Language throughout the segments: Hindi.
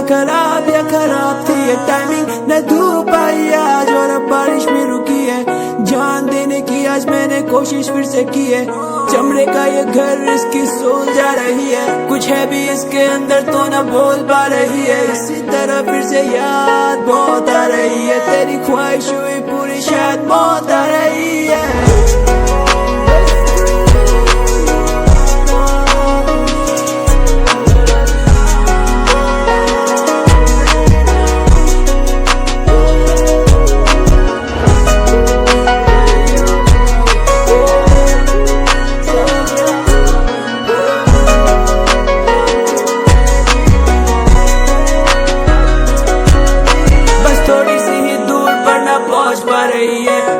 खराब या खराब थी ये टाइमिंग, न धूप आई आज और अब बारिश भी रुकी है। जान देने की आज मैंने कोशिश फिर से की है। चमड़े का ये घर इसकी सोल जा रही है, कुछ है भी इसके अंदर तो न बोल पा रही है। इसी तरह फिर से याद बहुत आ रही है, तेरी ख्वाहिश हुई पूरी शायद मौत आ रही है।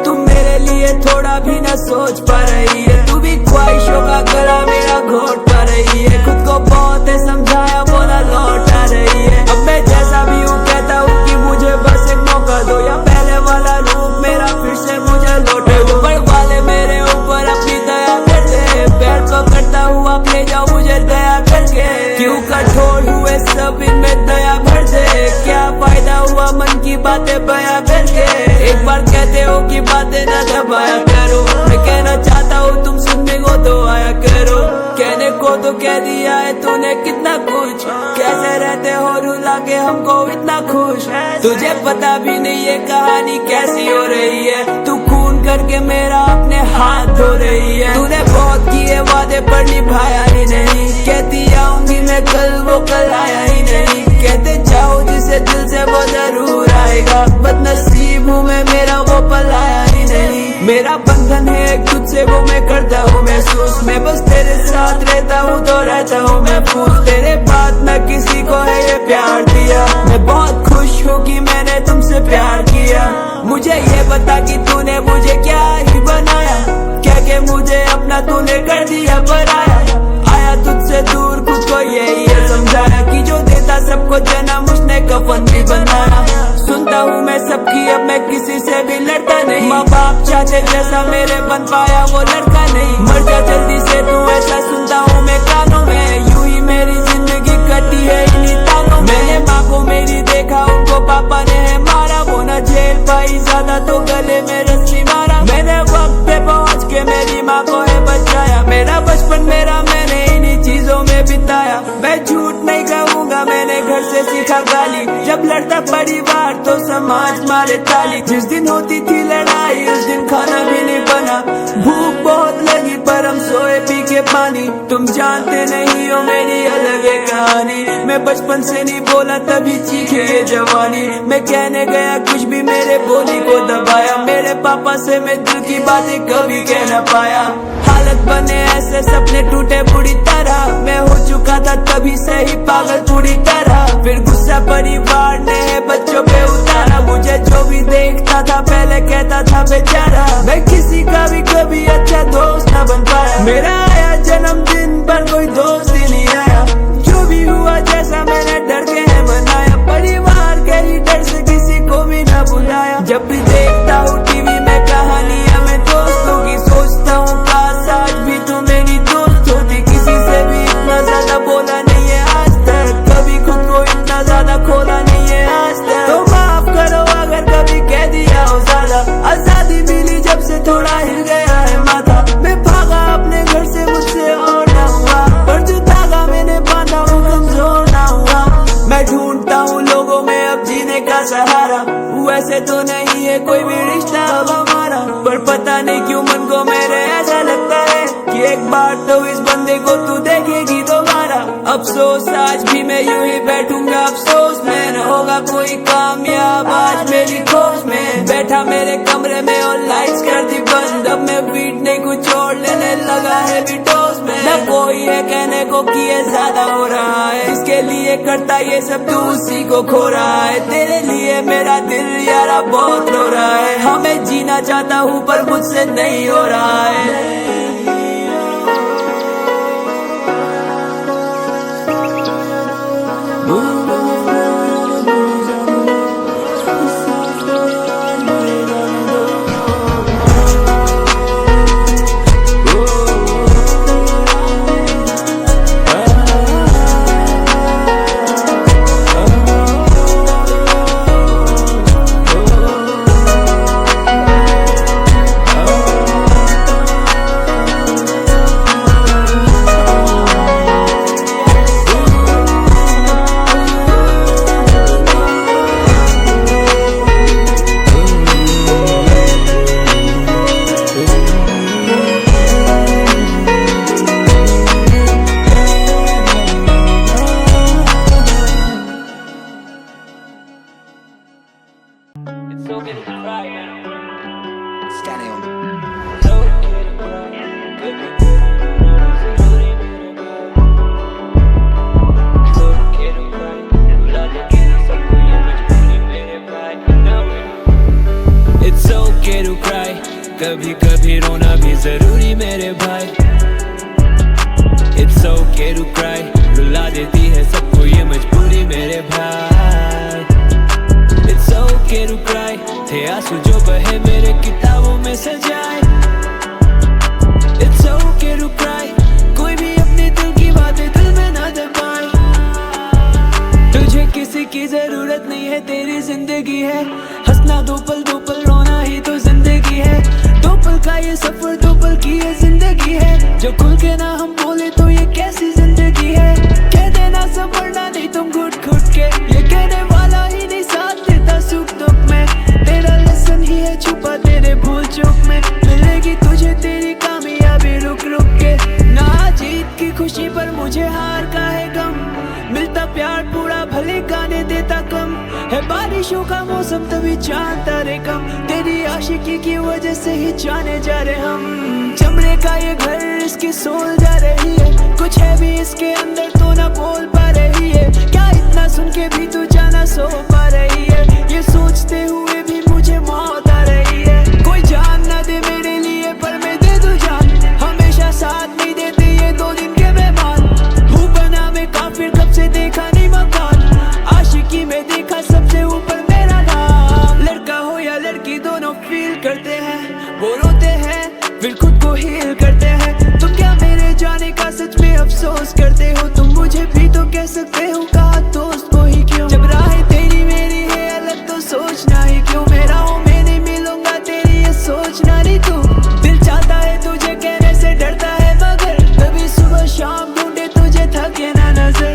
तुम मेरे लिए थोड़ा भी ना सोच पा रही है, तू भी ख्वाहिशों का गला मेरा घोट पा रही है। खुद को बहुत है समझाया बोला लौट आ रही है। अब मैं जैसा भी हूँ कहता हूँ कि मुझे बस एक मौका दो, या पहले वाला रूप मेरा फिर से मुझे लौटे। ऊपर वाले मेरे ऊपर अपनी दया कर दे, पैर पकड़ता हूँ आप ले जाओ मुझे दया करके। क्यों कठोर हुए सब इनमें दया भर दे, क्या फायदा हुआ मन की बातें बयां करके। एक बार कहते हो कि बातें न दबाया करो, मैं कहना चाहता हूँ तुम सुनने को तो आया करो। कहने को तो कह दिया है तूने कितना कुछ, कैसे रहते हो रुला के हमको इतना खुश। तुझे पता भी नहीं ये कहानी कैसी हो रही है, तू खून करके मेरा अपने हाथ धो रही है। तूने बहुत किए वादे पर निभाया ही नहीं, कहती आऊंगी मैं कल वो कल आया ही नहीं। कहते जाओ जिसे दिल से वो जरूर आएगा, बदनसीब हूँ मैं मेरा वो पल आया ही नहीं। मेरा बंधन है एक तुझसे वो मैं करता हूँ महसूस, मैं बस तेरे साथ रहता हूँ तो रहता हूँ मैं खुश। तेरे बाद न किसी को है ये प्यार दिया, मैं बहुत खुश हूँ कि मैंने तुमसे प्यार किया। मुझे ये बता कि तूने मुझे क्या ही बनाया, क्या के मुझे अपना तूने कर दिया पराया। आया तुझसे दूर खुद को यही समझाया कि जो देता सबको जन्म उसने कफन भी बनाया। सुनता हूँ मैं सबकी अब मैं किसी से भी लड़ता नहीं, माँ बाप चाहते जैसा मेरे बन पाया वो लड़का नहीं। मर जा जल्दी से तू ऐसा सुनता हूँ मैं कानों में, यूं ही मेरी जिंदगी कटी है इन्हीं तानों में। मैंने माँ को मेरी देखा उनको पापा ने है मारा, वो न झेल पाई ज्यादा तो गले में रस्सी मारा। मैंने वक्त पे पहुँच के मेरी माँ को है बचाया, मेरा बचपन मेरा मैंने इन्हीं चीजों में बिताया। मैं झूठ नहीं कहूँगा मैंने घर से सीखा गाली, जब लड़ता परिवार तो समाज मारे ताली। जिस दिन होती थी लड़ाई उस दिन खाना भी नहीं बना, भूख बहुत लगी पर हम सोए पी के पानी। तुम जानते नहीं हो मेरी अलग है कहानी, मैं बचपन से नहीं बोला तभी चीखे ये जवानी। मैं कहने गया कुछ भी मेरे बोली को दबाया, मेरे पापा से मैं दिल की बातें कभी कह न पाया। हालत बने ऐसे सपने टूटे बुरी तरह, मैं हो चुका था तभी से ही पागल पूरी तरह। फिर गुस्सा परिवार ने बच्चों पे उतारा, मुझे जो भी देखता था पहले कहता था बेचारा। मैं किसी का भी कभी अच्छा दोस्त न बन पाया, मेरा आया जन्मदिन पर कोई दोस्त ही नहीं आया। जो भी हुआ जैसा मैंने डर के है मनाया, परिवार के ही डर से किसी को भी न बुलाया। जब भी देखता हूँ टीवी में कहानियां मैं दोस्तों की, सोचता हूँ काश आज भी तू मेरी दोस्त होती। किसी से भी इतना ज्यादा बोला नहीं है आज तक, कभी खुद को इतना ज्यादा खोला नहीं है आज तक। तो माफ करो अगर कभी कह दिया हो ज्यादा, आजादी मिली जब से थोड़ा हिल गया है माथा। मैं भागा अपने घर से मुझसे और ना हुआ, पर जो धागा मैंने बांधा वो कमजोर ना हुआ। मैं ढूंढता हूँ लोगों में अब जीने का सहारा, वैसे तो नहीं है कोई भी रिश्ता अब हमारा। पर पता नहीं क्यों मन को मेरे ऐसा लगता है कि एक बार तो इस बंदे को तू देखेगी दोबारा। अफसोस आज भी मैं यूं ही बैठूंगा अफसोस में, न होगा कोई कामयाब आज मेरी खोज में। बैठा मेरे कमरे में और लाइट्स कर दी बंद, अब मैं बीट नहीं कुछ और लेने लगा है विंडोज में। न कोई है कहने को कि ये ज्यादा हो रहा है, इसके लिए करता ये सब तू उसी को खो रहा है। तेरे लिए मेरा दिल यारा बहुत रो रहा है, हमें जीना चाहता हूँ पर मुझसे नहीं हो रहा है। so get to cry, man. Scanning on the So get to cry. कभी जरूरी मेरे भाई. So get to cry. रुला देती है सबको ये मजबूरी मेरे भाई. It's okay to cry. कभी कभी रोना भी जरूरी मेरे भाई. It's okay to cry. रुला देती है सबको ये मजबूरी मेरे भाई. It's okay to cry. थे आंसू जो बहे मेरे किताबों में सजाए. It's okay to cry. कोई भी अपने दिल की बातें दिल में ना दबाए. तुझे किसी की जरूरत नहीं है, तेरी जिंदगी है. हंसना दो पल रोना ही तो जिंदगी है. दो पल का ये सफर, दो पल की ये जिंदगी है. जो खुल के ना हम बोले तो ये कैसी जिंदगी है. कह देना संभलना नहीं तुम घुट के. ये कहने वाला ही नहीं साथ देता सुख दुख में. तेरा लेसन ही है छुपा तेरे भूल चूक में. मिलेगी तुझे तेरी कामयाबी रुक के. ना जीत की खुशी पर मुझे हार का है गम. मिलता प्यार पूरा भले गाने देता कम. है बारिशों का मौसम तभी चांद तारे कम. तेरी आशिकी की वजह से ही जाने जा रहे हम. चमड़े का ये घर इसकी सोल जा रही है. कुछ है भी इसके अंदर तो ना बोल पा रही है. क्या इतना सुन के भी तू जाना सो पा रही है. ये सोचते हुए भी मुझे मौत आ रही है. कोई जान ना दे मेरे लिए पर मैं दे दूं जान. हमेशा साथ नहीं देते ये दो दिन के मेहमान. हूँ बना मैं काफिर कब से देखा नहीं मकान. आशिकी में देखा सबसे ऊपर मेरा नाम. लड़का हो या लड़की दोनों फील करते हैं. वो रोते हैं फिर खुद को हील करते हैं. तुम क्या मेरे जाने का सच में अफसोस करते हो. तुम मुझे भी तो कह सकते हो कहा दोस्त को ही क्यों. जब राहें तेरी मेरी है अलग तो सोचना ही क्यों. मेरा हूँ मैं नहीं मिलूंगा तेरी ये सोचना नहीं तू. दिल चाहता है तुझे कहने से डरता है मगर कभी सुबह शाम ढूंढे तुझे थके ना नजर.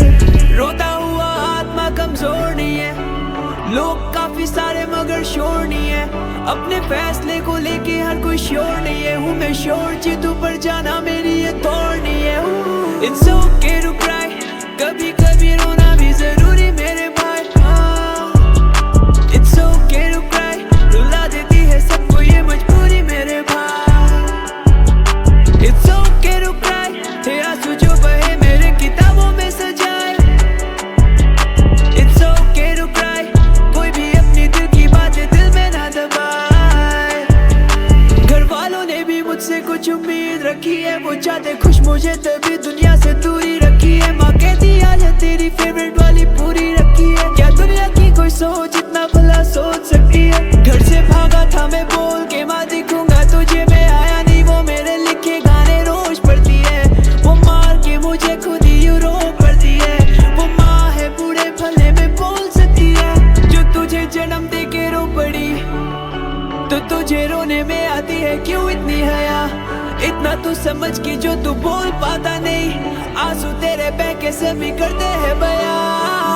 रोता हुआ आत्मा कमजोर नहीं है. लोग काफी सारे मगर शोर नहीं है. अपने फैसले को लेके हर कोई श्योर नहीं है. हूँ मैं श्योर जीतू पर जाना मेरी ये दौड़ नहीं है. It's okay to cry. कभी कभी रोना भी जरूरी मेरे भाई. It's okay to cry. रुला देती है सबको ये मजबूरी मेरे भाई. It's okay to cry. थे आंसू जो बहे मेरे किताबों में सजाए. It's okay to cry. कोई भी अपनी दिल की बातें दिल में ना दबाए. घर वालों ने भी मुझसे कुछ उम्मीद रखी है. वो चाहते खुश मुझे तभी दुनिया से दूरी रखी है. माँ कहती आज तेरी फेवरेट वाली पूरी रखी है. क्या दुनिया की कोई सोच इतना भला सोच सकती है. घर से भागा था मैं बोल के माँ दिखूंगा तुझे. मैं आया नहीं वो मेरे लिखे गाने रोज पढ़ती है. वो मार के मुझे खुद ही यूरोप पढ़ती है. वो माँ है बूढ़े भले में बोल सकती है. जो तुझे जन्म दे के रो पड़ी तो तुझे रोने में आती है क्यों इतनी हया. इतना तू समझ के जो तू बोल पाता नहीं. आंसू तेरे बह के सभी करते हैं बयां.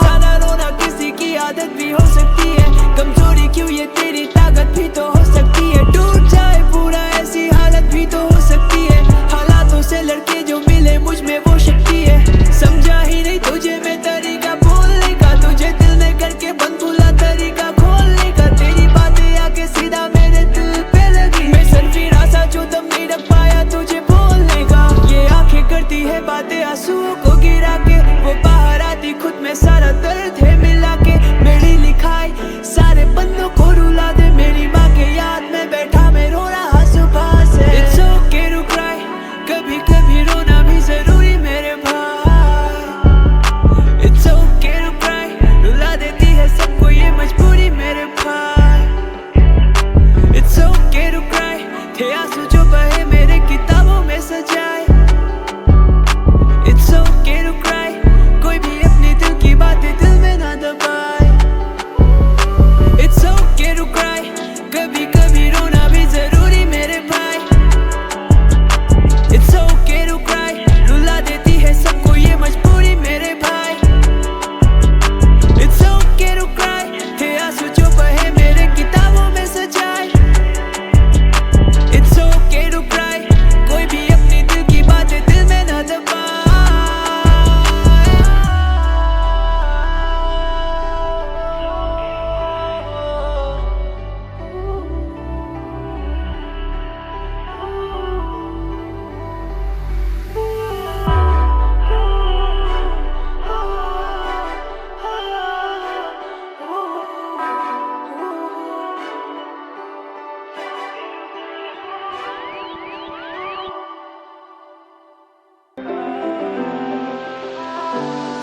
ज्यादा रोना किसी की आदत भी हो सकती है. कमजोरी क्यों ये तेरी ताकत भी तो हो सकती है. टूट जाए पूरा ऐसी हालत भी तो हो सकती है. हालातों से लड़के जो मिले मुझ में वो शक्ति है. समझा ही नहीं तुझे मैं तरीका बोलने का. तुझे दिल में करके बंद भूला तरीका खोलने का. तेरी बातें आके सीधा मेरे दिल पे लगी. मैं सरफिरा सा जो दम नहीं रख पाया तुझे बोलने का. ये आंखें करती है बातें आंसुओं को गिरा के. वो बाहर आती खुद में सारा दर्द है मिला के. मेरी लिखाई सारे पन्नों को रुला दे. मेरी माँ के याद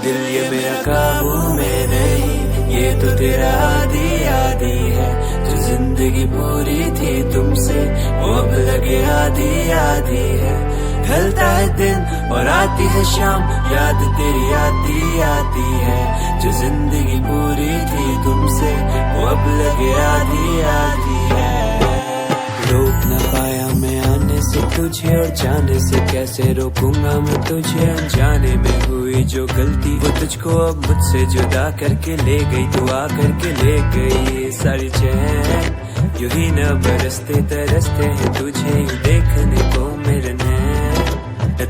दिल ये मेरा काबू में नहीं, ये तो तेरा आदी आदी है। जो जिंदगी पूरी थी तुमसे वो अब लगे आधी आधी है। ढलता है दिन और आती है शाम, याद तेरी आती आती है। जो जिंदगी पूरी थी तुमसे वो अब लगे आधी आधी है। रोक न पाया मैं आने से तुझे, और जाने से कैसे रोकूंगा मैं तुझे। अनजाने में हुई जो गलती वो तुझको अब मुझसे जुदा करके ले गई। दुआ करके ले गई सारी चैन, यूं ही न बरसते तरसते हैं तुझे ही देखने को मेरे नैन।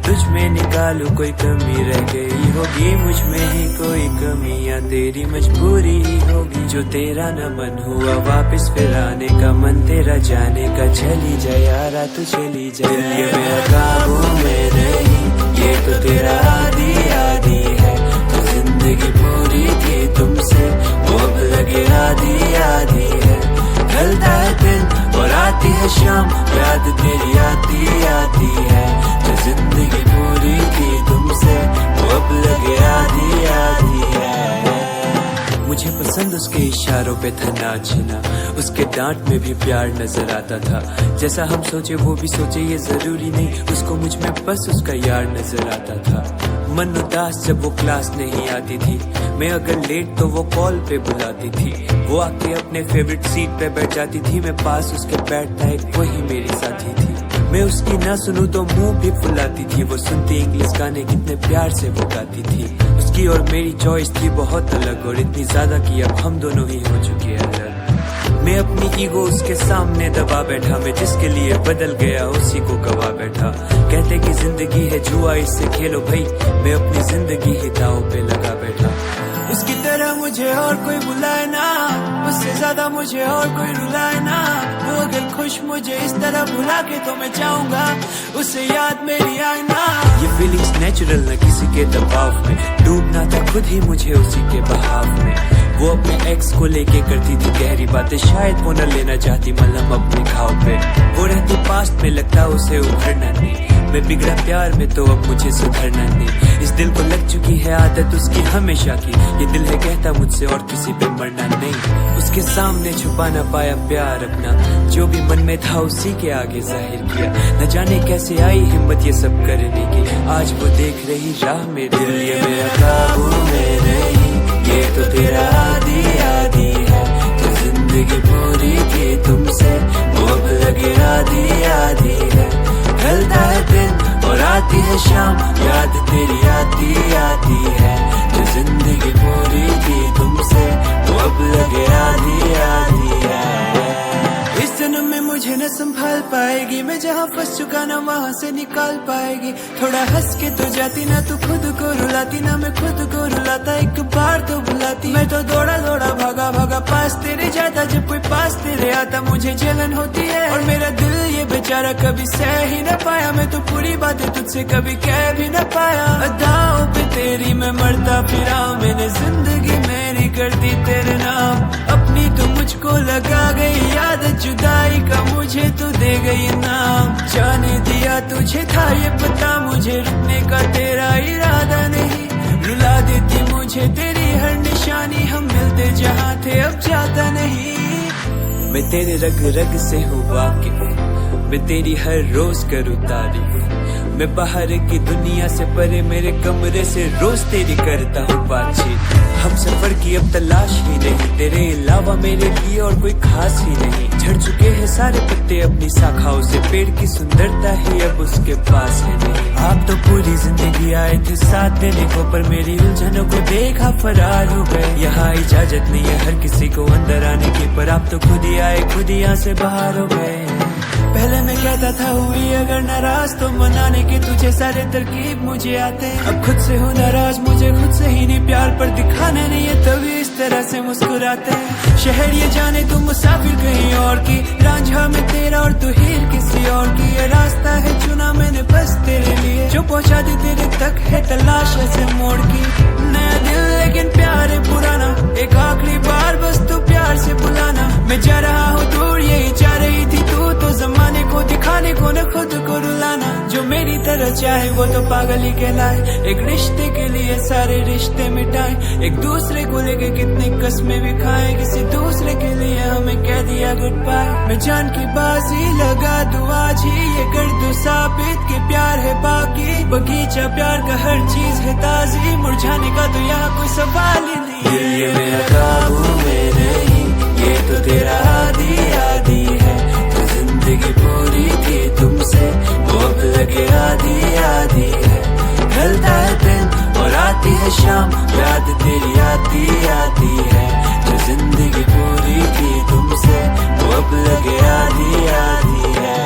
तुझ में निकालू कोई कमी रह गई होगी, मुझ में ही कोई कमी या तेरी मजबूरी ही होगी। जो तेरा न मन हुआ वापस फिर आने का, मन तेरा जाने का। चली जा यारा तू चली जा, दिल ये मेरा काबू में नहीं, ये तो तेरा आधी आधी है। जो जिंदगी पूरी थी तुमसे वो अब लगे आधी आधी है। ढलता है दिन और आती है शाम, याद तेरी आती आती है। जो जिंदगी पूरी थी तुमसे वो अब लगे आधी आधी है। मुझे पसंद उसके इशारों पे था नाचना, उसके डांट में भी प्यार नजर आता था। जैसा हम सोचे वो भी सोचे ये जरूरी नहीं, उसको मुझ में बस उसका यार नजर आता था। मन उदास जब वो क्लास नहीं आती थी, मैं अगर लेट तो वो कॉल पे बुलाती थी। वो आके अपने फेवरेट सीट पे बैठ जाती थी, मैं पास उसके बैठता एक वही मेरी साथी थी। मैं उसकी ना सुनूं तो मुंह भी फुलाती थी, वो सुनती इंग्लिश गाने कितने प्यार से वो गाती थी। उसकी और मेरी चॉइस थी बहुत अलग, और इतनी ज्यादा कि अब हम दोनों ही हो चुके अलग। मैं अपनी ईगो उसके सामने दबा बैठा, मैं जिसके लिए बदल गया उसी को गवा बैठा। कहते कि जिंदगी है जुआ इससे खेलो भाई, मैं अपनी जिंदगी ही दांव पे लगा बैठा। उसकी तरह मुझे और कोई बुलाए ना, उससे ज्यादा मुझे और कोई रुलाए ना। वो अगर खुश मुझे इस तरह भुला के तो मैं चाहूंगा उससे याद मेरी आए ना। ये फीलिंग्स नेचुरल न किसी के दबाव में, डूबना था खुद ही मुझे उसी के बहाव में। वो अपने एक्स को लेके करती थी गहरी बातें, शायद वो न लेना चाहती मलहम अपने घाव पे। वो रहती पास्ट में लगता उसे उभरना नहीं, मैं बिगड़ा प्यार में तो अब मुझे सुधरना नहीं। इस दिल को लग चुकी है आदत उसकी हमेशा की, ये दिल है कहता मुझसे और किसी पे मरना नहीं। उसके सामने छुपा ना पाया प्यार अपना, जो भी मन में था उसी के आगे जाहिर किया। न जाने कैसे आई हिम्मत ये सब करने की, आज वो देख रही राह में। दिल ये मेरा काबू में नहीं, ये तो तेरा आधी आधी है। जो जिंदगी पूरी थी तुमसे वो अब लगे आधी आधी है। ढलता है दिन और आती है शाम, याद तेरी आती आती है। जो जिंदगी पूरी थी तुमसे वो अब लगे आधी आधी है। इस जन्म में मुझे न संभाल पाएगी, मैं जहाँ फंस चुका ना वहाँ से निकाल पाएगी। थोड़ा हंस के तो जाती ना तू खुद को रुलाती, ना मैं खुद को रुलाता एक बार तो बुलाती। मैं तो दौड़ा दौड़ा भागा भागा पास तेरे जाता, जब कोई पास तेरे आता मुझे जलन होती है। और मेरा दिल ये बेचारा कभी सह ही न पाया, मैं तो पूरी बातें तुझसे कभी कह भी न पाया। अदाओं पे तेरी मैं मरता फिरा, मैंने जिंदगी मेरी कर दी तेरे नाम। अपनी तो मुझको लगा गई याद, जुदाई का मुझे तू दे गई नाम। जाने दिया तुझे था ये पता, मुझे रुकने का तेरा इरादा नहीं। रुला देती मुझे तेरी हर निशानी, हम मिलते जहाँ थे अब जाता नहीं। मैं तेरे रग रग से हूँ वाकिफ, मैं तेरी हर रोज करूँ तारीफ। मैं बाहर की दुनिया से परे मेरे कमरे से रोज तेरी करता हूँ बातचीत। हम सफर की अब तलाश ही नहीं, तेरे अलावा मेरे लिए और कोई खास ही नहीं। झड़ चुके हैं सारे पत्ते अपनी शाखाओं से, पेड़ की सुंदरता ही अब उसके पास है नहीं। आप तो पूरी जिंदगी आए थे साथ देने को, पर मेरी उलझनों को देखा फरार हो गए। यहाँ इजाजत नहीं है हर किसी को अंदर आने की, पर आप तो खुद ही आए खुद ही यहाँ से बाहर हो गए। पहले मैं कहता था हुई अगर नाराज तो मनाने के तुझे सारे तरकीब मुझे आते। अब खुद से हूँ नाराज, मुझे खुद से ही नहीं प्यार पर दिखाना नहीं है, तभी इस तरह से मुस्कुराते हैं। शहर ये जाने तुम मुसाफिर कहीं और की, रांझा में तेरा और तू हीर किसी और की। ये रास्ता है चुना मैंने बस तेरे लिए, जो पहुँचा दी तेरे तक है तलाश ऐसे मोड़ की। नया दिल लेकिन प्यार है पुराना, एक आखिरी बार बस तू प्यार से बुलाना। मैं जा रहा हूँ दूर, यही जा रही थी तू, तो जमाने को दिखाने को न खुद को रुलाना। जो मेरी तरह चाहे वो तो पागल ही कहलाए। एक रिश्ते के लिए सारे रिश्ते मिटाए, एक दूसरे को लेके कितनी कस्में भी खाए, किसी दूसरे के लिए हमें कह दिया गुड बाय। मैं जान की बाजी लगा दूं आज ही, ये कर दूं साबित कि प्यार है बाकी। बगीचा प्यार का हर चीज है ताजी, मुरझाने का तो यहाँ कोई सवाल ही नहीं। ये मेरा काबू में नहीं, ये तो तेरा आदी आदी है। तो जिंदगी पूरी थी तुमसे, वो अब लगे आधी आधी है। ढलता है दिन और आती है शाम, याद तेरी आती आती है। जो जिंदगी पूरी थी तुमसे, वो अब लगे आधी आधी है।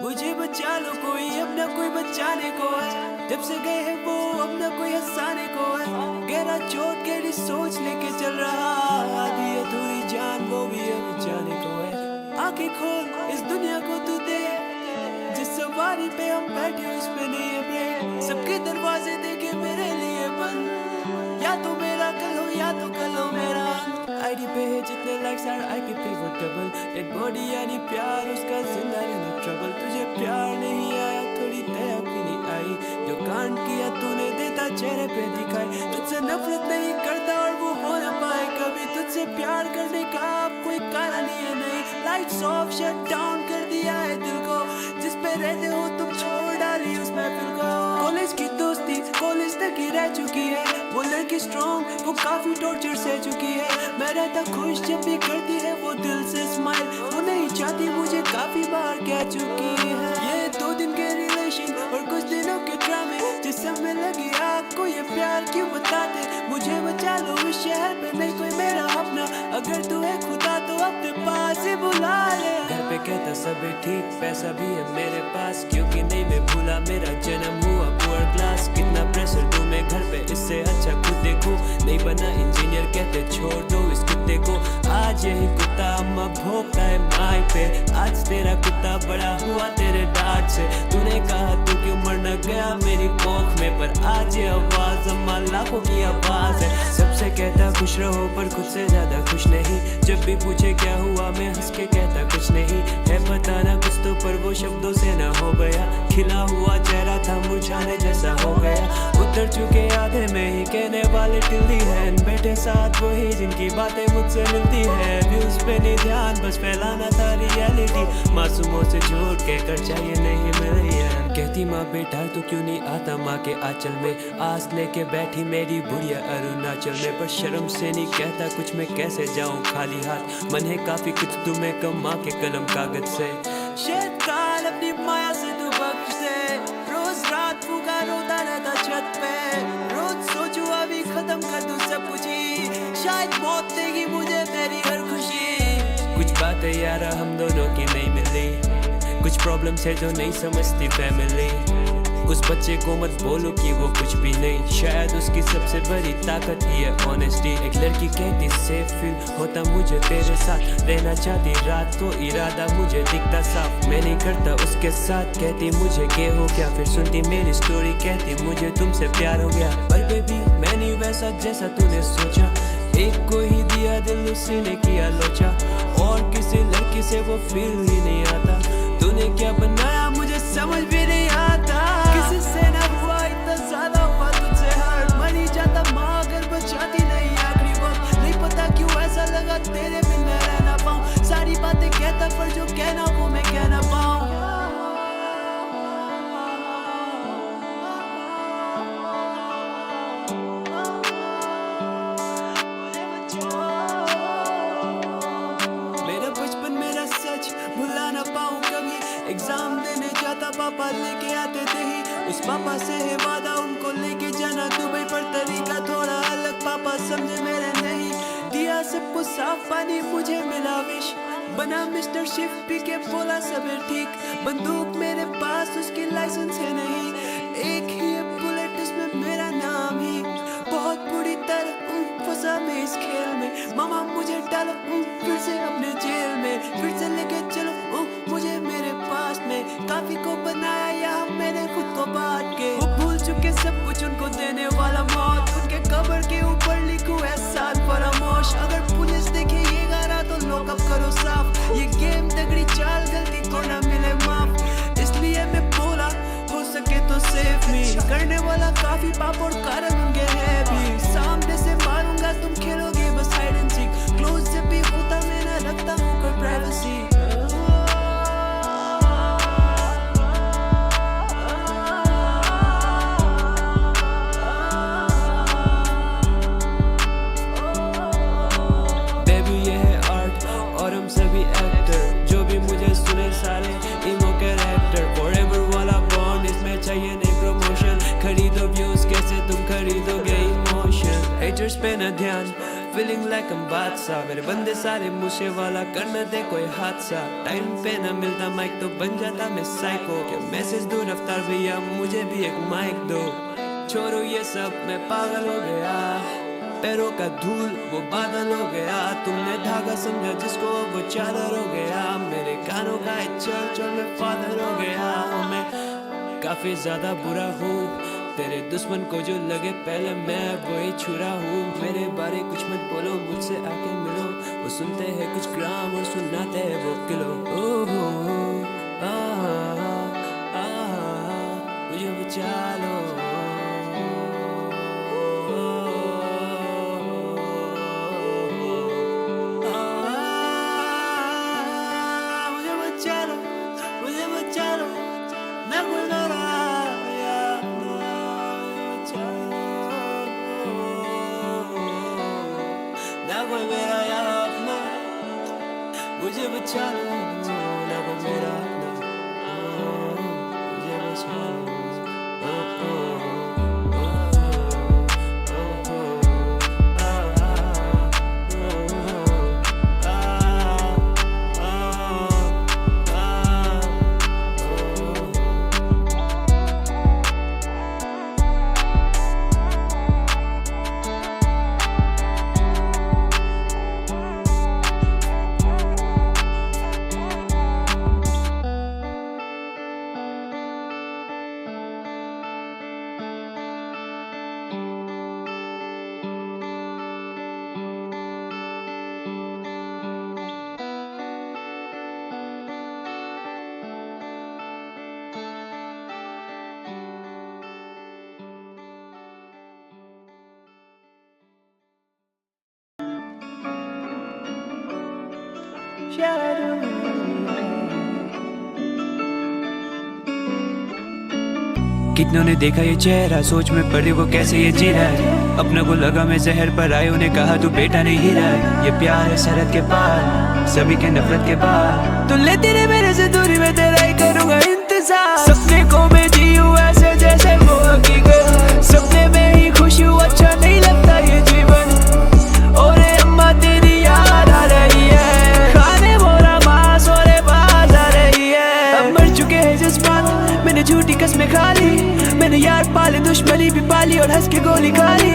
मुझे बचा लो कोई, अब न कोई बचाने को है। जब से गए हैं वो, अब न कोई हंसाने को है। गहरा चोट गहरी सोच लेके चल रहा, आधी अधूरी जान वो भी अब जाने को है। आंखें खोल इस दुनिया को तू दे, जिस सवारी पे हम बैठे उस पे नहीं है ब्रेक। सबके दरवाजे देखे मेरे लिए बंद, या तो मेरा कल हो या तो कल हो मेरा। आईडी पे है जितने लाइक्स आर आई के पे वो डबल। डेड बॉडी यानी प्यार, उसका जिंदा रहना ट्रबल। तुझे प्यार नहीं आया, थोड़ी दया भी नहीं आई। जो कांड किया तूने देता चेहरे पे दिखाई। तुझसे नफरत नहीं करता और वो हो ना पाए कभी। तुझसे प्यार करने का अब कोई कारण ही है नहीं। लाइट्स ऑफ शट डाउन कर दिया है दिल को, जिस पे रहते हो तुम छोड़ डाली उस महफिल को। कॉलेज की दोस्ती कॉलेज तक ही रह चुकी है, वो लड़की स्ट्रॉन्ग वो काफी टॉर्चर सह चुकी है। मैं रहता खुश जब भी करती है वो दिल से स्माइल, वो नहीं चाहती मुझे काफी बार कह चुकी है। ये 2 दिन के रिलेशन और कुछ दिनों के ड्रामे, जिस समय लगी आपको ये प्यार क्यों बताते। मुझे बचा लो इस शहर पे नहीं कोई मेरा अपना, अगर तू है खुदा तो अपने पास ही बुला ले। घर पे कहता सब है ठीक, पैसा भी है मेरे पास, क्योंकि नहीं मैं भूला मेरा जन्म हुआ पुअर क्लास। कितना प्रेशर दूं मैं घर पे, इससे अच्छा खुद देखो। नहीं बना इंजीनियर कहते छोड़ दो इस कुत्ते को। आज यही कुत्ता अम्मा भोंकता है माई पे, आज तेरा कुत्ता बड़ा हुआ तेरे डांट से। तूने कहा तू क्यों मर न गया मेरी कोख में, पर आज ये आवाज अम्मा लाखों की आवाज है। सबसे कहता खुश रहो पर खुद से ज्यादा खुश नहीं, जब भी पूछे क्या हुआ मैं हंस के कहता कुछ नहीं है। बताना कुछ तो पर वो शब्दों से ना हो गया, खिला हुआ चेहरा था मुरझाने जैसा हो गया। उतर चुके आधे में ही कहने वाले टिल्ली है, बैठे साथ वही जिनकी बातें मुझसे मिलती है। व्यूज पे नहीं ध्यान, बस फैलाना था रियलिटी, मासूमों से झूठ कहकर चाहिए नहीं मिली है। कहती माँ बेटा तू क्यों नहीं आता माँ के आंचल में, आस लेके बैठी मेरी बुढ़िया अरुणाचल में। पर शर्म से नहीं कहता कुछ मैं कैसे जाऊँ खाली हाथ, मन है काफी कुछ तुम्हें कम माँ के कलम कागज से। शायद काल अपनी माया से तू बख्श दे, रोज रात फूका रोता रहता छत पे। रोज सोचूं अभी खत्म कर दूं सब कुछ ही, शायद मौत देगी मुझे मेरी हर खुशी। कुछ बातें यार हम दोनों की नहीं मिली, कुछ प्रॉब्लम्स है जो नहीं समझती फैमिली। उस बच्चे को मत बोलो कि वो कुछ भी नहीं, शायद उसकी सबसे बड़ी ताकत ही है ऑनेस्टी। एक लड़की कहती सेफ फील होता मुझे तेरे साथ, रहना चाहती रात को इरादा मुझे दिखता साफ। मैं नहीं करता उसके साथ, कहती मुझे क्या हो गया, फिर सुनती मेरी स्टोरी कहती मुझे तुमसे प्यार हो गया। पर बेबी मैं नहीं वैसा जैसा तूने सोचा, एक को ही दिया दिल उसी ने किया लोचा, और किसी लड़की से वो फील ही नहीं आता। तूने क्या बनाया मुझे समझ भी नहीं आता, किसी से ना हुआ इतना ज्यादा हुआ तुझसे हार्ट। मर ही जाता माँ अगर बचाती नहीं आखिरी वक्त, नहीं पता क्यों ऐसा लगा तेरे बिन मैं रह ना पाऊँ। सारी बातें कहता पर जो कहना वो मैं कह ना पाऊँ। मेरा बचपन में पापा लेके आते थे ही, उस पापा से है वादा उनको लेके जाना दुबई, पर तरीका थोड़ा अलग पापा समझे मेरे नहीं। दिया सबको साफ पानी मुझे मिला विश, बना मिस्टर शिफ पी के बोला सब है ठीक। बंदूक मेरे पास उसकी लाइसेंस है नहीं, एक ही बुलेट उसमें मेरा नाम ही। बहुत बुरी तरह फंसा मैं इस खेल में, मामा मुझे डालो फिर से अपने जेल में, फिर से लेके चलो मुझे मेरे पास में। काफी को बनाया यहाँ मैंने खुद को बांट के, वो भूल चुके सब कुछ उनको देने वाला मौत। उनके कब्र के ऊपर लिखूं एहसान फरामोश, अगर पुलिस देखे ये गाना तो लॉकअप करो साफ। ये गेम तगड़ी चाल गलती को ना मिले माफ, इसलिए मैं बोला हो सके तो सेफ मी। करने वाला काफी पाप और कारण उनके है भी, सामने से मारूंगा तुम खेलोगे बस हाइड एंड सीक। क्लोज जब भी होता मैं ना रखता हूँ कोई प्राइवेसी। बेबी ये है आर्ट और हम सभी एक्टर, जो भी मुझे सुने सारे इमो कैरेक्टर। फॉरएवर वाला बॉन्ड इसमें चाहिए नहीं प्रमोशन, खरीदो व्यूज कैसे तुम खरीदोगे इमोशन। हेटर्स पे न ध्यान, फीलिंग लाइक हम बादशाह, मेरे बंदे सारे मुझसे वाला करना दे कोई हादसा। टाइम पे न मिलता माइक तो बन जाता मैं साइको, क्या मैसेज दो रफ्तार भैया मुझे भी एक माइक दो। छोड़ो ये सब मैं पागल हो गया, पैरों का धूल वो बादल हो गया। तुमने धागा समझा जिसको वो चादर हो गया, मेरे कानों का चर्च और मैं फादर हो गया। मैं काफी ज्यादा बुरा हूँ, तेरे दुश्मन को जो लगे पहले मैं वही छुरा हूँ। मेरे बारे कुछ मत बोलो मुझसे आके मिलो, वो सुनते हैं कुछ ग्राम और सुनाते हैं वो किलो। मुझे बचा लो, मुझे बचा लो ना कोई मेरा यार अपना, मुझे बचा लो ना कोई मेरा अपना, मुझे बचा लो। कितनों ने देखा ये चेहरा, सोच में पड़े वो कैसे ये जी रहा है। अपने को लगा मैं जहर पर आए, उन्हें कहा तू बेटा नहीं हीरा है। ये प्यार है सरहद के पार, सभी के नफरत के पार। तो ले तेरे मेरे से दूरी में तेरा ही करूँगा इंतजार। सपने को मैं जीऊँ ऐसे जैसे वो हकीकत, सपने में ही खुश हूँ अच्छा नहीं लगता ये जीवन। और अम्मा तेरी याद आ रही है, खाने बोला मांस और बाज आ रही है। अब मर चुके हैं जज्बात, मैंने झूठी कसमें खा ली, मैंने यार पाले दुश्मनी भी पाली और हंस के गोली खा ली।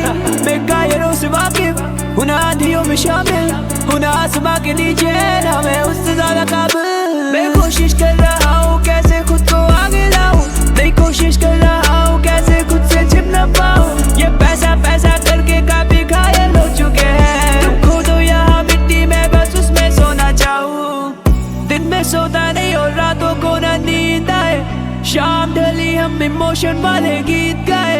मैं कायरों से वाकिफ हूँ ना आंधियों में शामिल, हूँ ना आसमां के नीचे ना मैं उससे ज्यादा काबिल। मैं कोशिश कर रहा हूँ कैसे खुद को आगे लाऊं, नहीं कोशिश कर रहा हूँ कैसे खुद से छिप न पाऊं। ये पैसा पैसा करके काफी घायल हो चुके हैं, तुम खो दो यहाँ मिट्टी में बस उसमें सोना चाहूँ। दिन में सोता नहीं और रातों को ना नींद आए, शाम ढली हम इमोशन वाले गीत गाए।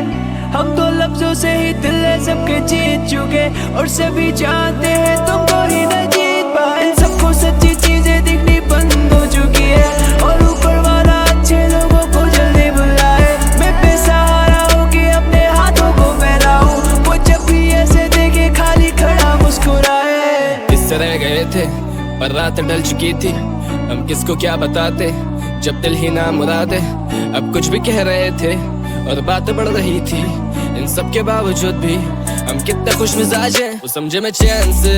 हम तो लफ्जों से ही दिल सबके जीत चुके, और सभी जानते हैं तुमको ही न जीत पाए। सबको सच्ची चीजें दिखनी बंद हो चुकी है, और ऊपर वाला अच्छे लोगों को जल्दी बुलाए। मैं बेसहारा हूँ कि अपने हाथों को फैलाऊं, वो जब भी ऐसे देखे खाली खड़ा मुस्कुराए। इस तरह गए थे पर रात ढल चुकी थी, हम किसको क्या बताते जब दिल ही ना मुरादे। अब कुछ भी कह रहे थे और बातें बढ़ रही थी, इन सब के बावजूद भी हम कितना खुश मिजाज हैं, वो समझे मैं चैन से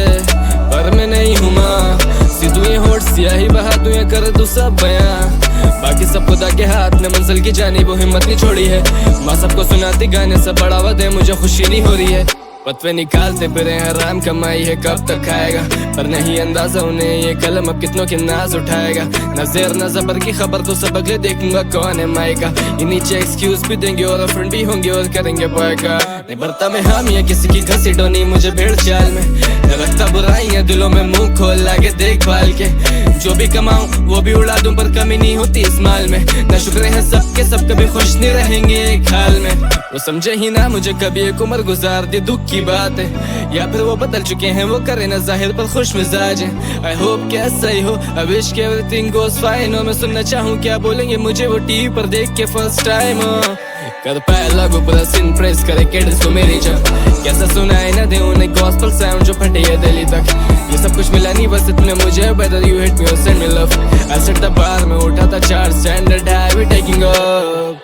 पर मैं नहीं हूँ माँ। सीधू ये होठ सियाही बहा तू ये कर तू सब बयां, बाकी सब खुदा के हाथ में, मंजिल की जानी वो हिम्मत नहीं छोड़ी है। माँ सबको सुनाती गाने सब बढ़ावा दे, मुझे खुशी नहीं हो रही है। पतवे निकालते फिरे हराम कमाई है कब तक खाएगा, पर नहीं अंदाजा उन्हें ये कलम अब कितनों की नाज उठाएगा। न ज़ेर न ज़बर की खबर तो सब अगले देखूंगा कौन है मायका, ये नीचे एक्सक्यूज भी देंगे और फ्रेंड भी होंगे और करेंगे बॉयका। नहीं भरता मैं हामी है किसी की घसीटो नहीं मुझे भेड़ चाल में, रखता बुराइयां दिलों में मुंह खोल लागे देखभाल के। जो भी कमाऊं वो भी उड़ा दूं पर कमी नहीं होती इस माल में, न शुक्र है सबके सब कभी खुश नहीं रहेंगे एक हाल में। वो समझे ही ना मुझे कभी एक उम्र गुजार दी दुख की बात है, या फिर वो बदल चुके हैं वो करे ना जाहिर पर खुश मिजाज है। आई होप कि ऐसा ही हो, आई विश कि एवरीथिंग गोस फाइन हो। मैं सुनना चाहूँ क्या बोलेंगे मुझे वो टीवी पर देख के फर्स्ट टाइम हो। कर पाए लागू पूरा सीन प्रेस करे किड्स को मेरी जब, कैसा सुनाए ना दे उन्हें गॉस्पेल साउंड जो फटे है दिल्ली तक। ये सब कुछ मिला नहीं बस इतने मुझे, बेटर यू हिट मी और send me love. I set the bar में उठा था 4 standard high we taking up.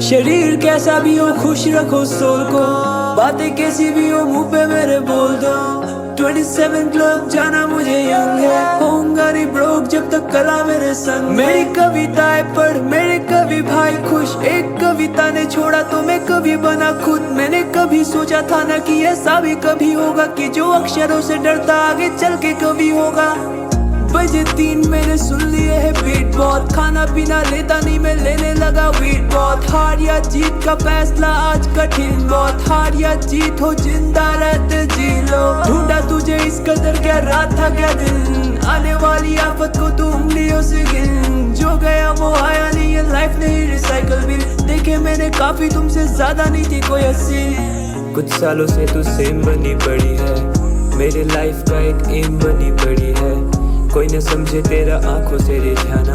शरीर कैसा भी हो खुश रखो सोल को, बातें कैसी भी हो मुंह पे मेरे बोल दो। 27 क्लब जाना मुझे यंग है, होऊंगा नहीं ब्रोक जब तक कला मेरे संग। मेरी कविताएं पढ़ मेरे कवि भाई खुश, एक कविता ने छोड़ा तो मैं कभी बना खुद। मैंने कभी सोचा था ना कि ऐसा भी कभी होगा, कि जो अक्षरों से डरता आगे चल के कभी होगा। बजे 3 मैंने सुन लिए है बीट बहुत, खाना पीना लेता नहीं मैं लेने लगा वीट बहुत। हार या जीत का फैसला आज कठिन बहुत, हार या जीत हो जिंदा रहते जी लो। ढूंढा तुझे इस कदर क्या रात था क्या दिन, आने वाली आफत को तू उंगलियों से गिन। जो गया वो आया नहीं ये लाइफ नहीं रिसाइकल बिल, देखे मैंने काफी तुमसे ज्यादा नहीं थी कोई हसीन। कुछ सालों से तू सेम बनी पड़ी है, मेरे लाइफ का एक एम बनी पड़ी है। कोई न समझे तेरा आंखों से रिझाना,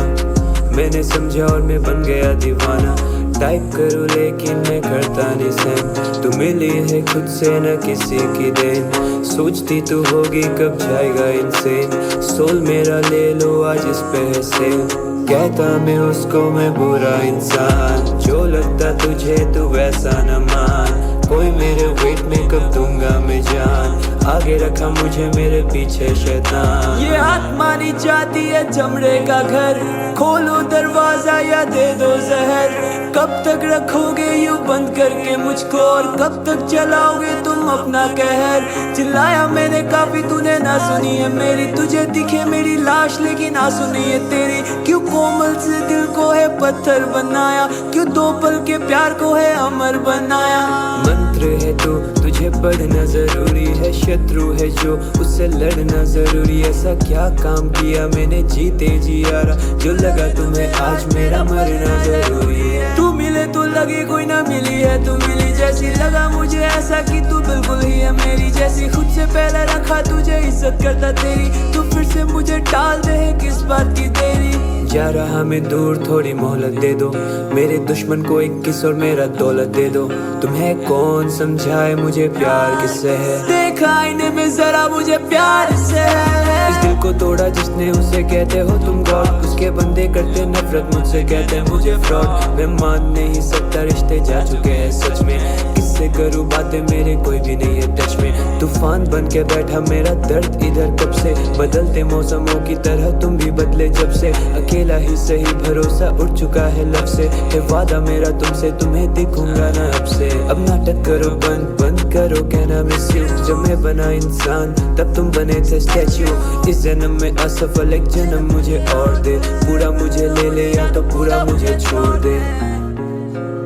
मैंने समझा और मैं बन गया दीवाना। टाइप करूँ लेकिन मैं करता नहीं सेंड, तू मिली है खुद से न किसी की देन। सोचती तू होगी कब जाएगा इनसेन, सोल मेरा ले लो आज इस पे है सेल। कहता मैं उसको मैं बुरा इंसान, जो लगता तुझे तू वैसा न मान। कोई मेरे वेट में कब दूंगा मैं जान, आगे रखा मुझे मेरे पीछे शैतान। ये आत्मा नहीं चाहती है चमड़े का घर, खोलो दरवाजा या दे दो जहर। कब तक रखोगे यूं बंद करके मुझको, और कब तक चलाओगे तुम अपना कहर। चिल्लाया मैंने काफी तूने ना सुनी है मेरी, तुझे दिखे मेरी लाश लेकिन आंसू नहीं है तेरी। क्यों कोमल से दिल को है पत्थर बनाया, क्यों 2 पल के प्यार को है अमर बनाया। मंत्र है तो तुझे पढ़ना जरूरी है, शत्रु है जो उससे लड़ना जरूरी। ऐसा क्या काम किया मैंने जीते जी यारा, जो लगा तुम्हें आज मेरा मरना जरूरी है। तू मिले तो लगे कोई ना मिली है, तू मिली जैसी लगा मुझे ऐसा कि तू बिल्कुल ही है मेरी जैसी। खुद से पहले रखा तुझे इज्जत करता तेरी, तू फिर से मुझे टाल दे किस बात की देरी। जा रहा मैं दूर थोड़ी मोहलत दे दो, मेरे दुश्मन को 21 और मेरा दौलत दे दो। तुम्हें कौन समझाए मुझे प्यार किससे है, देखा आईने में जरा मुझे प्यार से है। इस दिल को तोड़ा जिसने उसे कहते हो तुम गॉड, उसके बंदे करते नफरत मुझसे कहते हैं मुझे फ्रॉड। मैं मान नहीं सकता रिश्ते जा चुके हैं सच में, किससे करूँ बातें मेरे कोई भी नहीं है टच में। तूफान बन के बैठा मेरा दर्द इधर कब से, बदलते मौसमों की तरह तुम भी बदले जब से। अकेला ही सही भरोसा उठ चुका है लब से, है वादा मेरा तुमसे तुम्हें दिखूंगा ना अब से। अब नाटक करो बंद करो कहना मिस यू, जब मैं बना इंसान तब तुम बने थे स्टैच्यू। इस जन्म में असफल एक जन्म मुझे और दे, पूरा मुझे ले ले या तो पूरा मुझे छोड़ दे।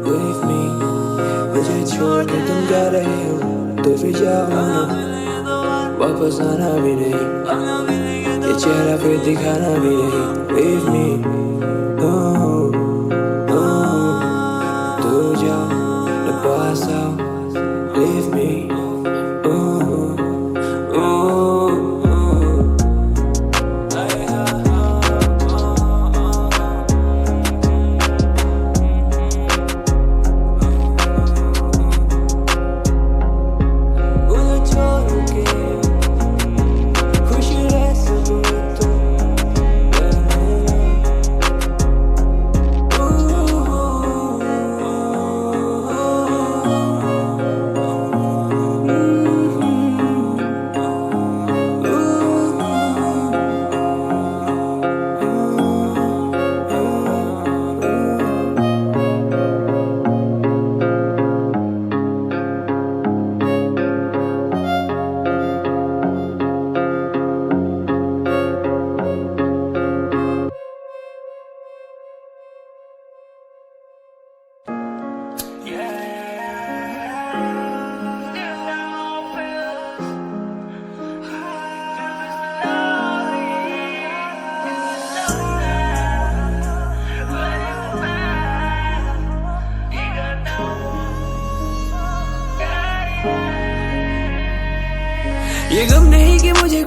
Leave me, मुझे छोड़ के तुम जा रहे हो तो फिर जाओ ना, वापस आना भी नहीं, ये चेहरा फिर दिखाना भी नहीं। Leave me, दूर जाओ न पास आओ। Leave me,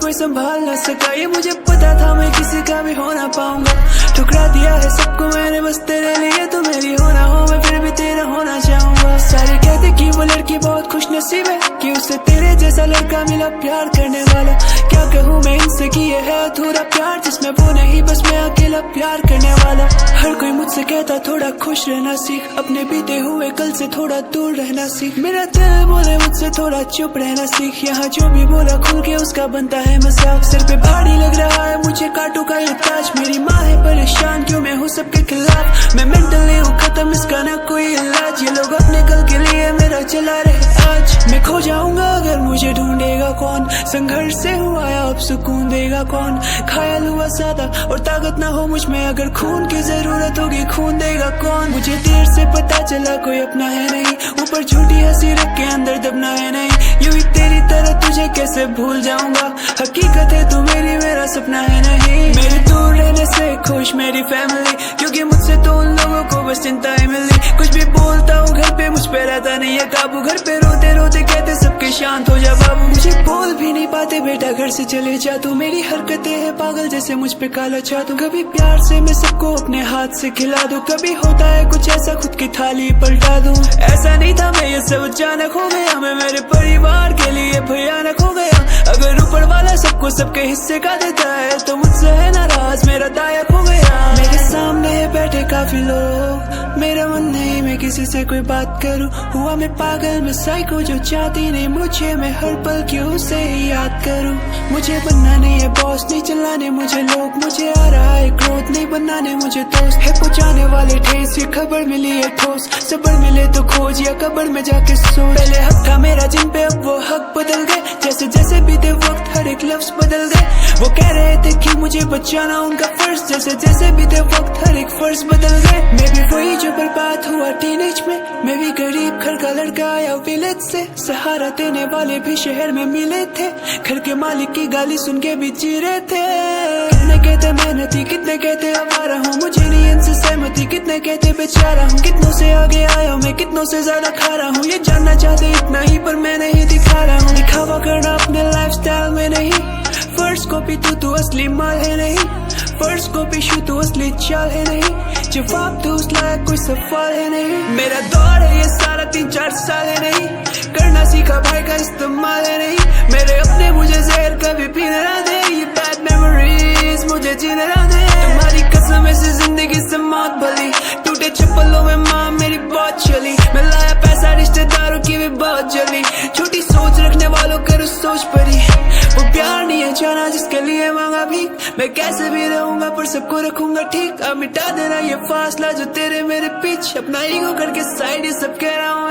कोई संभाल ना सका। ये मुझे पता था मैं किसी का भी हो ना पाऊंगा। ठुकरा दिया है सबको मैंने बस तेरे लिए, तो मेरी हो ना हो मैं फिर भी तेरा होना चाहूंगा। सारे कहते कि वो लड़की बहुत खुश नसीब है कि उसे तेरे जैसा लड़का मिला प्यार करने वाला। क्या कहूँ मैं इनसे कि ये है अधूरा प्यार जिसमें वो नहीं बस मैं अकेला प्यार करने वाला। हर कोई मुझसे कहता थोड़ा खुश रहना सीख, अपने बीते हुए कल से थोड़ा दूर रहना सीख। मेरा दिल बोले मुझसे थोड़ा चुप रहना सीख, यहाँ जो भी बोला खुल के उसका बनता है मजाक। सिर पे भारी लग रहा है मुझे कांटों का ये ताज, मेरी माँ है परेशान क्यों मैं हूँ सबके खिलाफ। मैं मेंटली हूँ खत्म इसका ना कोई इलाज, ये लोग अपने कल के लिए मेरा चला रहे आज। मैं खो जाऊंगा अगर मुझे ढूंढेगा कौन, संघर्ष से हुआ अब सुकून देगा कौन। घायल हुआ ज्यादा और ताकत ना हो मुझ में, अगर खून की जरूरत होगी खून देगा कौन। मुझे देर से पता चला कोई अपना है नहीं, ऊपर झूठी हंसी रख के अंदर दबना है नहीं। यूं ही तेरी तरह तुझे कैसे भूल जाऊंगा, हकीकत है तू मेरी मेरा सपना है नहीं। मेरे दूर रहने से खुश मेरी फैमिली, क्योंकि मुझसे तो उन लोगों को बस चिंताएं मिली। कुछ भी बोलता हूँ घर पे मुझ पे रहता नहीं है काबू, घर पे रोते रोते कहते सबके शांत हो जा बाबू। मुझे बोल भी नहीं पाते बेटा घर से चले जा तू, मेरी हरकतें है पागल जैसे मुझ पे काला चादू। कभी प्यार से मैं सबको अपने हाथ से खिला दूं, कभी होता है कुछ ऐसा खुद की थाली पलटा दूं। ऐसा नहीं था मैं ये सब अचानक हो गया, मैं मेरे परिवार के लिए भयानक हो गया। अगर ऊपर वाला सबको सबके हिस्से का देता है तो मुझसे है नाराज मेरा दायक हो गया। मेरे सामने है बैठे काफी लोग, मेरा मन नहीं मैं किसी से कोई बात करूं। हुआ मैं पागल मैं साइको जो चाहती नहीं मुझे, मैं हर पल क्यों उसे ही याद करूं। मुझे बनना नहीं है बॉस, नहीं चलाने मुझे लोग, मुझे आ रहा है क्रोध नहीं बनाने मुझे दोस्त। है पहुंचाने वाले ठेस ये खबर मिली है ठोस, सबर मिले तो खोज या कब्र में जाके सोच। पहले हक था मेरा जिन पे अब वो हक बदल गए, जैसे जैसे बीते वक्त हर एक लफ्ज बदल गए। वो कह रहे थे कि मुझे बचाना उनका फर्ज, जैसे जैसे बीते वक्त हर एक फर्ज बदल गए। मैं भी वही जो बर्बाद हुआ टीनेज में, मैं भी गरीब घर का लड़का आया विलेज से। सहारा देने वाले भी शहर में मिले थे, घर के मालिक की गाली सुन के भी जी रहे थे। कितने कहते मेहनती कितने कहते आवारा हूँ, मुझे नहीं इनसे सहमति। कितने कहते बेचारा हूँ, कितनों से आगे आया मैं कितनों से ज्यादा खा रहा हूँ। ये जानना चाहते इतना ही पर मैं नहीं दिखा रहा हूँ। दिखावा करना अपने लाइफस्टाइल में नहीं, फर्स्ट कॉपी तू असली माल है नहीं। फर्स्ट कॉपी शू तू असली चाल है नहीं, जवाब तू उस लायक कोई सवाल है नहीं। मेरा दौर है ये सारा 3-4 साल है नहीं, करना सीखा भाई का इस्तेमाल है नहीं। मेरे अपने मुझे जहर कभी पीने ना दे, ये बैड मेमोरीज मुझे जीने ना दे। तुम्हारी कसम से जिंदगी से मौत भली, टूटे चप्पलों में माँ मेरी बहुत चली। मैं लाया पैसा रिश्तेदारों की भी बहुत जली, छोटी सोच रखने वालों करो सोच परी। वो प्यार नहीं है जाना जिसके लिए मांगा भीख, मैं कैसे भी रहूंगा पर सबको रखूंगा ठीक। अब मिटा देना ये फासला जो तेरे मेरे पीछे, अपना ईगो करके साइड ये सब कह रहा हूँ।